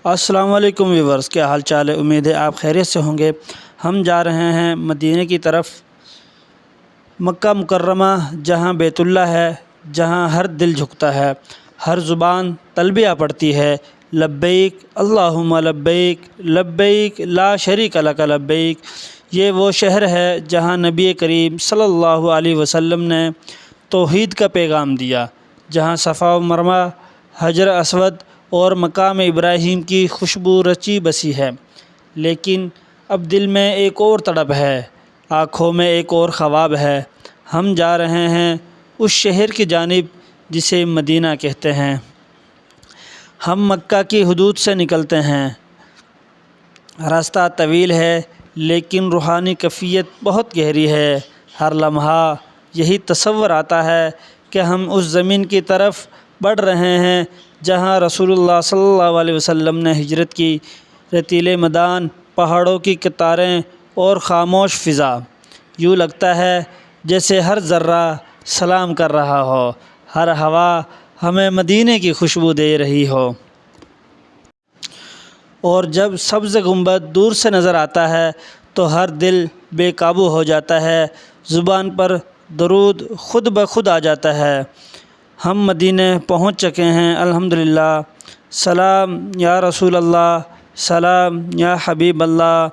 السلام علیکم ویورز، کیا حال چال ہے؟ امید ہے آپ خیریت سے ہوں گے۔ ہم جا رہے ہیں مدینہ کی طرف، مکہ مکرمہ، جہاں بیت اللہ ہے، جہاں ہر دل جھکتا ہے، ہر زبان تلبیہ پڑھتی ہے، لبیک اللہم لبیک لبیک لا شریک لک لبیک۔ یہ وہ شہر ہے جہاں نبی کریم صلی اللہ علیہ وسلم نے توحید کا پیغام دیا، جہاں صفا و مروہ، حجر اسود اور مقام ابراہیم کی خوشبو رچی بسی ہے۔ لیکن اب دل میں ایک اور تڑپ ہے، آنکھوں میں ایک اور خواب ہے۔ ہم جا رہے ہیں اس شہر کی جانب جسے مدینہ کہتے ہیں۔ ہم مکہ کی حدود سے نکلتے ہیں۔ راستہ طویل ہے لیکن روحانی کیفیت بہت گہری ہے۔ ہر لمحہ یہی تصور آتا ہے کہ ہم اس زمین کی طرف بڑھ رہے ہیں جہاں رسول اللہ صلی اللہ علیہ وسلم نے ہجرت کی۔ ریتیلے میدان، پہاڑوں کی قطاریں اور خاموش فضا، یوں لگتا ہے جیسے ہر ذرہ سلام کر رہا ہو، ہر ہوا ہمیں مدینے کی خوشبو دے رہی ہو۔ اور جب سبز گنبد دور سے نظر آتا ہے تو ہر دل بے قابو ہو جاتا ہے، زبان پر درود خود بخود آ جاتا ہے۔ ہم مدینہ پہنچ چکے ہیں الحمدللہ۔ سلام یا رسول اللہ، سلام یا حبیب اللہ۔